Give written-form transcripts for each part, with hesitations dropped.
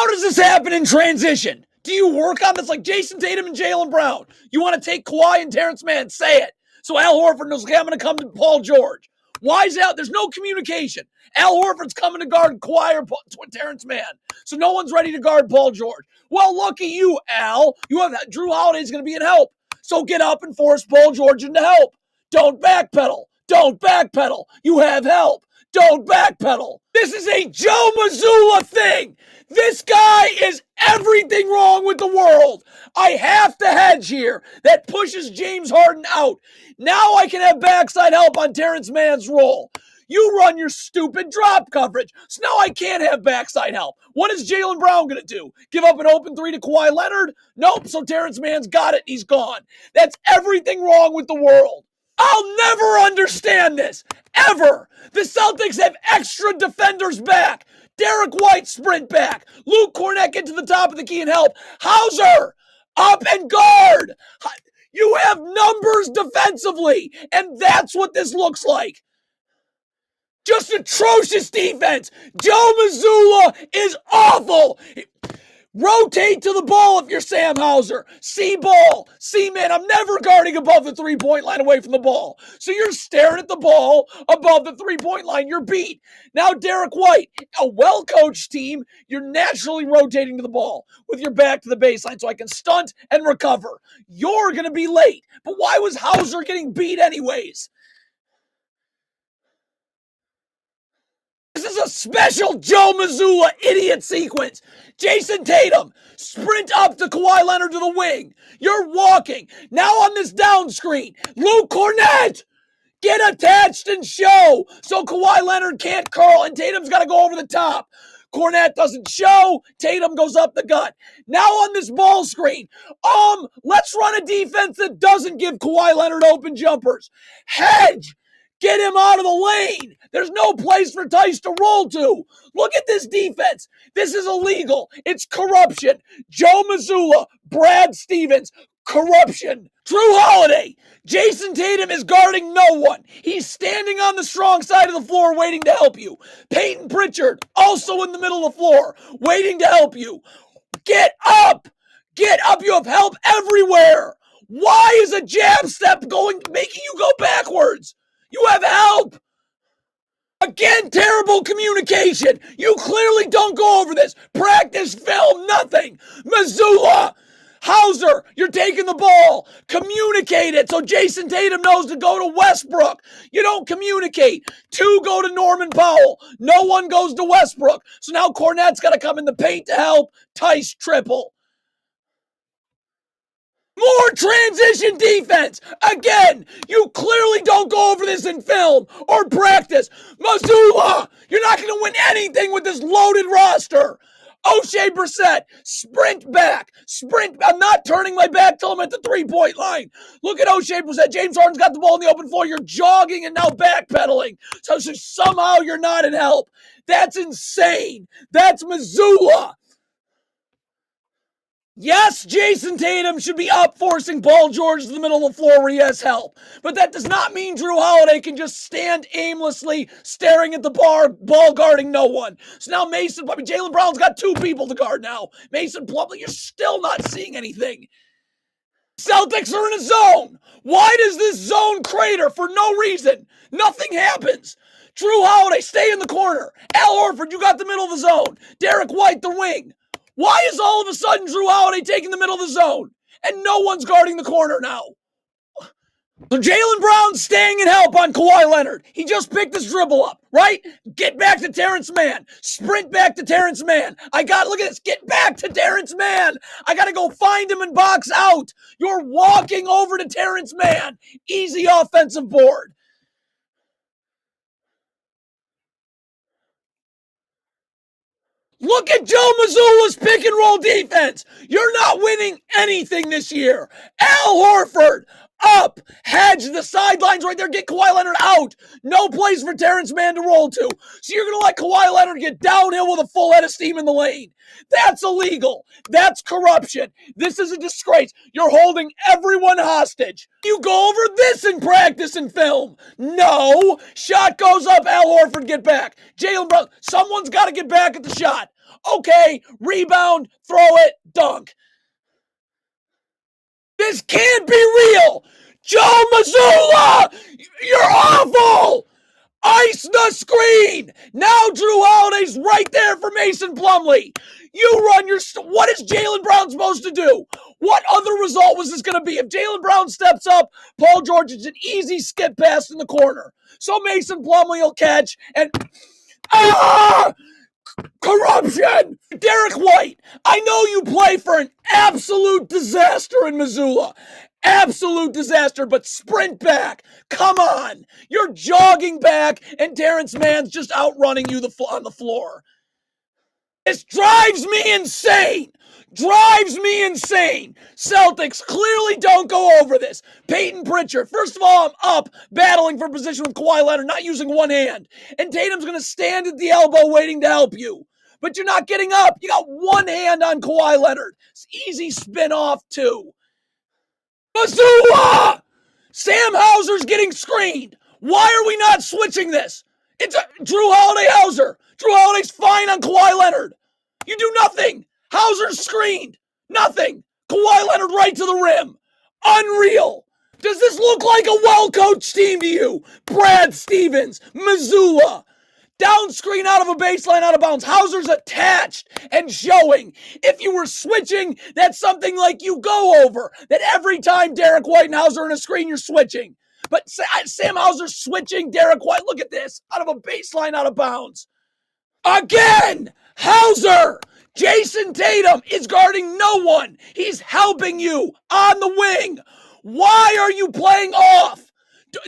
How does this happen in transition? Do you work on this like Jason Tatum and Jaylen Brown? You want to take Kawhi and Terrence Mann? Say it. So Al Horford knows, okay, I'm going to come to Paul George. Why is that? There's no communication. Al Horford's coming to guard Kawhi or Terrence Mann. So no one's ready to guard Paul George. Well, lucky you, Al. You have Drew Holiday's going to be in help. So get up and force Paul George into help. Don't backpedal. Don't backpedal. You have help. Don't backpedal. This is a Joe Mazzulla thing. This guy is everything wrong with the world. I have to hedge here. That pushes James Harden out. Now I can have backside help on Terrence Mann's roll. You run your stupid drop coverage. So now I can't have backside help. What is Jaylen Brown going to do? Give up an open three to Kawhi Leonard? Nope, so Terrence Mann's got it. He's gone. That's everything wrong with the world. I'll never understand this, ever. The Celtics have extra defenders back. Derek White sprint back. Luke Kornet get to the top of the key and help. Hauser, up and guard. You have numbers defensively, and that's what this looks like. Just atrocious defense. Joe Mazzulla is awful. Rotate to the ball if you're Sam Hauser. See ball. See man, I'm never guarding above the three-point line away from the ball. So you're staring at the ball above the three-point line. You're beat. Now Derek White, a well-coached team, you're naturally rotating to the ball with your back to the baseline so I can stunt and recover. You're going to be late. But why was Hauser getting beat anyways? This is a special Joe Mazzulla idiot sequence. Jason Tatum, sprint up to Kawhi Leonard to the wing. You're walking. Now on this down screen, Luke Kornet, get attached and show so Kawhi Leonard can't curl and Tatum's got to go over the top. Kornet doesn't show. Tatum goes up the gut. Now on this ball screen, let's run a defense that doesn't give Kawhi Leonard open jumpers. Hedge. Get him out of the lane. There's no place for Tice to roll to. Look at this defense. This is illegal. It's corruption. Joe Mazzulla, Brad Stevens, corruption. Drew Holiday. Jason Tatum is guarding no one. He's standing on the strong side of the floor waiting to help you. Peyton Pritchard, also in the middle of the floor, waiting to help you. Get up. Get up. You have help everywhere. Why is a jab step making you go backwards? You have help! Again, terrible communication. You clearly don't go over this. Practice, film, nothing. Mazzulla, Hauser, you're taking the ball. Communicate it so Jason Tatum knows to go to Westbrook. You don't communicate. 2 go to Norman Powell. No one goes to Westbrook. So now Kornet's got to come in the paint to help. Tice triple. More transition defense. Again, you clearly don't go over this in film or practice. Mazzulla, you're not going to win anything with this loaded roster. O'Shea Brissett, sprint back. Sprint. I'm not turning my back till I'm at the three-point line. Look at O'Shea Brissett. James Harden's got the ball in the open floor. You're jogging and now backpedaling. So somehow you're not in help. That's insane. That's Mazzulla. Yes, Jason Tatum should be up forcing Paul George to the middle of the floor where he has help. But that does not mean Drew Holiday can just stand aimlessly staring at the ball guarding no one. So now Jaylen Brown's got 2 people to guard now. Mason Plumlee, you're still not seeing anything. Celtics are in a zone. Why does this zone crater for no reason? Nothing happens. Drew Holiday, stay in the corner. Al Horford, you got the middle of the zone. Derek White, the wing. Why is all of a sudden Drew Holiday taking the middle of the zone? And no one's guarding the corner now. So Jaylen Brown's staying in help on Kawhi Leonard. He just picked his dribble up, right? Get back to Terrence Mann. Sprint back to Terrence Mann. Look at this. Get back to Terrence Mann. I got to go find him and box out. You're walking over to Terrence Mann. Easy offensive board. Look at Joe Mazzulla's pick and roll defense. You're not winning anything this year. Al Horford, up. Hedge the sidelines right there. Get Kawhi Leonard out. No place for Terrence Mann to roll to. So you're going to let Kawhi Leonard get downhill with a full head of steam in the lane. That's illegal. That's corruption. This is a disgrace. You're holding everyone hostage. You go over this in practice and film. No. Shot goes up. Al Horford, get back. Jaylen Brown, someone's got to get back at the shot. Okay, rebound, throw it, dunk. This can't be real. Joe Mazzulla, you're awful. Ice the screen. Now Drew Holiday's right there for Mason Plumlee. You run your... What is Jaylen Brown supposed to do? What other result was this going to be? If Jaylen Brown steps up, Paul George is an easy skip pass in the corner. So Mason Plumlee will catch and... Corruption! Derek White, I know you play for an absolute disaster in Missoula. Absolute disaster, but sprint back. Come on. You're jogging back, and Terrence Mann's just outrunning you on the floor. This drives me insane. Drives me insane. Celtics clearly don't go over this. Peyton Pritchard, first of all, I'm up battling for position with Kawhi Leonard, not using one hand. And Tatum's going to stand at the elbow waiting to help you. But you're not getting up. You got one hand on Kawhi Leonard. It's easy spin off, too. Mazzulla! Sam Hauser's getting screened. Why are we not switching this? It's Drew Holiday Hauser. Drew Holiday's fine on Kawhi Leonard. You do nothing. Hauser's screened. Nothing. Kawhi Leonard right to the rim. Unreal. Does this look like a well-coached team to you? Brad Stevens, Mazzulla. Down screen out of a baseline, out of bounds. Hauser's attached and showing. If you were switching, that's something like you go over. That every time Derek White and Hauser are in a screen, you're switching. But Sam Hauser's switching Derek White. Look at this. Out of a baseline, out of bounds. Again! Hauser! Jason Tatum is guarding no one. He's helping you on the wing. Why are you playing off?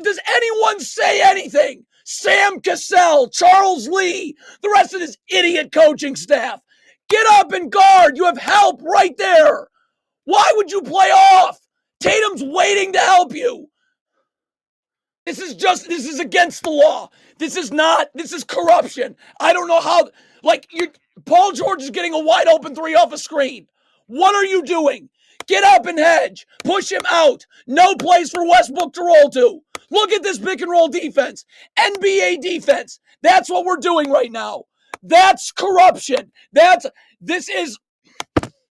Does anyone say anything? Sam Cassell, Charles Lee, the rest of this idiot coaching staff. Get up and guard. You have help right there. Why would you play off? Tatum's waiting to help you. This is against the law. This is corruption. I don't know how, Paul George is getting a wide open three off a screen. What are you doing? Get up and hedge. Push him out. No place for Westbrook to roll to. Look at this pick and roll defense. NBA defense. That's what we're doing right now. That's corruption. This is